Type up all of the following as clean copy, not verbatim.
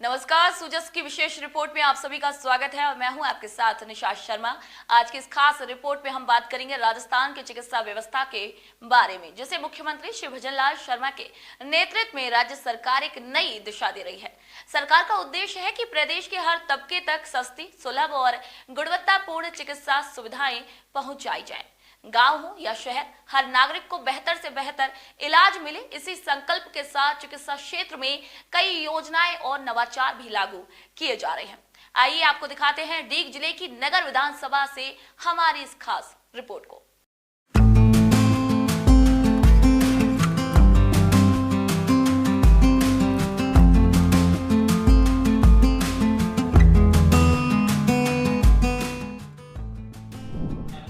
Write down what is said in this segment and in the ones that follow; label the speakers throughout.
Speaker 1: नमस्कार, सूजस की विशेष रिपोर्ट में आप सभी का स्वागत है और मैं हूं आपके साथ निशा शर्मा। आज की इस खास रिपोर्ट में हम बात करेंगे राजस्थान की चिकित्सा व्यवस्था के बारे में, जिसे मुख्यमंत्री श्री भजनलाल शर्मा के नेतृत्व में राज्य सरकार एक नई दिशा दे रही है। सरकार का उद्देश्य है कि प्रदेश के हर तबके तक सस्ती, सुलभ और गुणवत्तापूर्ण चिकित्सा सुविधाएं पहुंचाई जाए। गांव हो या शहर, हर नागरिक को बेहतर से बेहतर इलाज मिले, इसी संकल्प के साथ चिकित्सा क्षेत्र में कई योजनाएं और नवाचार भी लागू किए जा रहे हैं। आइए आपको दिखाते हैं डीग जिले की नगर विधानसभा से हमारी इस खास रिपोर्ट को।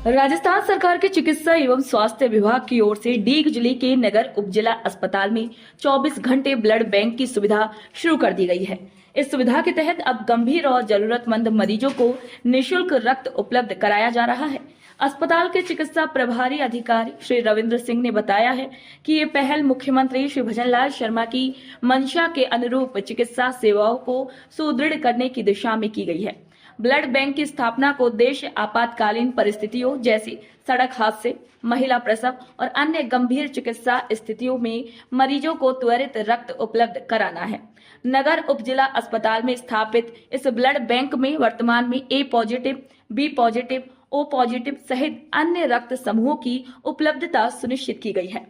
Speaker 1: राजस्थान सरकार के चिकित्सा एवं स्वास्थ्य विभाग की ओर से डीग जिले के नगर उपजिला अस्पताल में 24 घंटे ब्लड बैंक की सुविधा शुरू कर दी गई है। इस सुविधा के तहत अब गंभीर और जरूरतमंद मरीजों को निःशुल्क रक्त उपलब्ध कराया जा रहा है। अस्पताल के चिकित्सा प्रभारी अधिकारी श्री रविंद्र सिंह ने बताया है कि ये पहल मुख्यमंत्री श्री भजनलाल शर्मा की मंशा के अनुरूप चिकित्सा सेवाओं को सुदृढ़ करने की दिशा में की गई है। ब्लड बैंक की स्थापना का उद्देश्य आपातकालीन परिस्थितियों जैसे सड़क हादसे, महिला प्रसव और अन्य गंभीर चिकित्सा स्थितियों में मरीजों को त्वरित रक्त उपलब्ध कराना है। नगर उपजिला अस्पताल में स्थापित इस ब्लड बैंक में वर्तमान में A positive, B positive, O positive सहित अन्य रक्त समूहों की उपलब्धता सुनिश्चित की गई है।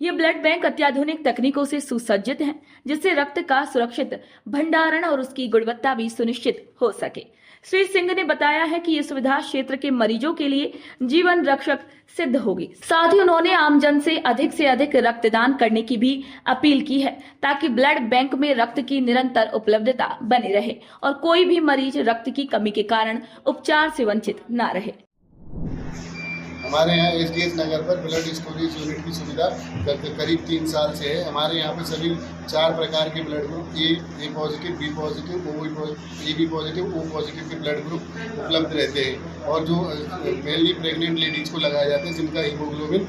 Speaker 1: ये ब्लड बैंक अत्याधुनिक तकनीकों से सुसज्जित है, जिससे रक्त का सुरक्षित भंडारण और उसकी गुणवत्ता भी सुनिश्चित हो सके। श्री सिंह ने बताया है कि ये सुविधा क्षेत्र के मरीजों के लिए जीवन रक्षक सिद्ध होगी। साथ ही उन्होंने आमजन से अधिक रक्तदान करने की भी अपील की है, ताकि ब्लड बैंक में रक्त की निरंतर उपलब्धता बनी रहे और कोई भी मरीज रक्त की कमी के कारण उपचार से वंचित न रहे।
Speaker 2: हमारे यहाँ एसडीएच नगर पर ब्लड स्टोरेज यूनिट की सुविधा करीब 3 साल से है। हमारे यहाँ पे सभी 4 प्रकार के blood group A positive, B positive, A B positive, O positive के ब्लड ग्रुप उपलब्ध रहते हैं और जो मेनली प्रेग्नेंट लेडीज को लगाए जाते हैं जिनका हीमोग्लोबिन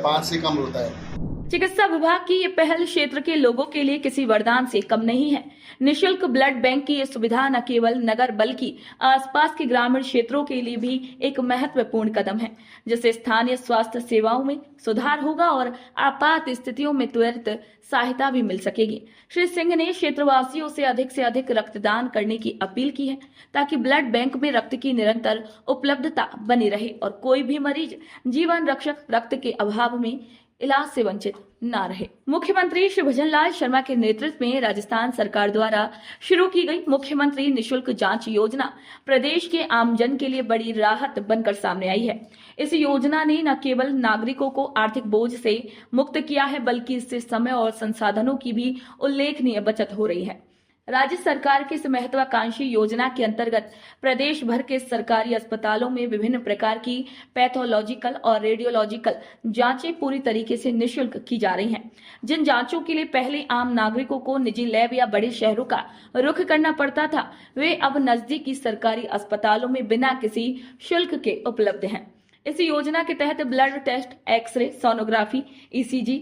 Speaker 2: 5 से कम होता है।
Speaker 1: चिकित्सा विभाग की ये पहल क्षेत्र के लोगों के लिए किसी वरदान से कम नहीं है। निःशुल्क ब्लड बैंक की ये सुविधा न केवल नगर बल्कि आसपास के ग्रामीण क्षेत्रों के लिए भी एक महत्वपूर्ण कदम है, जिससे स्थानीय स्वास्थ्य सेवाओं में सुधार होगा और आपात स्थितियों में त्वरित सहायता भी मिल सकेगी। श्री सिंह ने क्षेत्रवासियों से अधिक रक्तदान करने की अपील की है, ताकि ब्लड बैंक में रक्त की निरंतर उपलब्धता बनी रहे और कोई भी मरीज जीवन रक्षक रक्त के अभाव में इलाज से वंचित न रहे। मुख्यमंत्री श्री भजनलाल शर्मा के नेतृत्व में राजस्थान सरकार द्वारा शुरू की गई मुख्यमंत्री निःशुल्क जांच योजना प्रदेश के आमजन के लिए बड़ी राहत बनकर सामने आई है। इस योजना ने न केवल नागरिकों को आर्थिक बोझ से मुक्त किया है, बल्कि इससे समय और संसाधनों की भी उल्लेखनीय बचत हो रही है। राज्य सरकार की इस महत्वाकांक्षी योजना के अंतर्गत प्रदेश भर के सरकारी अस्पतालों में विभिन्न प्रकार की पैथोलॉजिकल और रेडियोलॉजिकल जांचें पूरी तरीके से निःशुल्क की जा रही हैं। जिन जांचों के लिए पहले आम नागरिकों को निजी लैब या बड़े शहरों का रुख करना पड़ता था, वे अब नजदीकी सरकारी अस्पतालों में बिना किसी शुल्क के उपलब्ध हैं। इस योजना के तहत blood test, X-ray, sonography, ECG,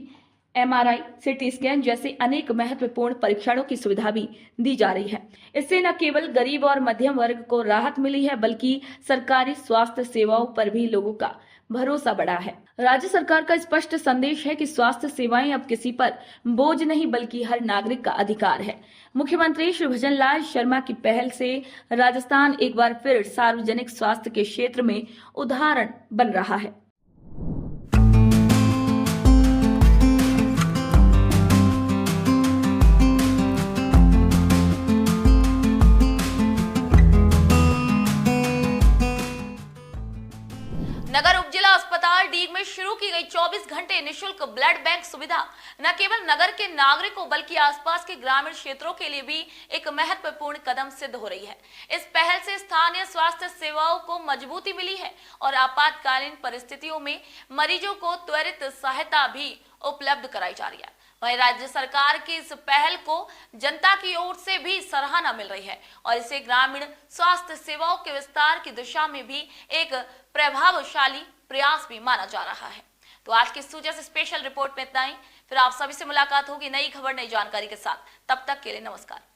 Speaker 1: MRI, CT scan जैसे अनेक महत्वपूर्ण परीक्षणों की सुविधा भी दी जा रही है। इससे न केवल गरीब और मध्यम वर्ग को राहत मिली है, बल्कि सरकारी स्वास्थ्य सेवाओं पर भी लोगों का भरोसा बढ़ा है। राज्य सरकार का स्पष्ट संदेश है कि स्वास्थ्य सेवाएं अब किसी पर बोझ नहीं, बल्कि हर नागरिक का अधिकार है। मुख्यमंत्री श्री भजनलाल शर्मा की पहल से राजस्थान एक बार फिर सार्वजनिक स्वास्थ्य के क्षेत्र में उदाहरण बन रहा है। नगर उपजिला अस्पताल डीग में शुरू की गई 24 घंटे निःशुल्क ब्लड बैंक सुविधा न केवल नगर के नागरिकों बल्कि आसपास के ग्रामीण क्षेत्रों के लिए भी एक महत्वपूर्ण कदम सिद्ध हो रही है। इस पहल से स्थानीय स्वास्थ्य सेवाओं को मजबूती मिली है और आपातकालीन परिस्थितियों में मरीजों को त्वरित सहायता भी उपलब्ध कराई जा रही है। वहीं राज्य सरकार की इस पहल को जनता की ओर से भी सराहना मिल रही है और इसे ग्रामीण स्वास्थ्य सेवाओं के विस्तार की दिशा में भी एक प्रभावशाली प्रयास भी माना जा रहा है। तो आज की सूजस स्पेशल रिपोर्ट में इतना ही। फिर आप सभी से मुलाकात होगी नई खबर, नई जानकारी के साथ। तब तक के लिए नमस्कार।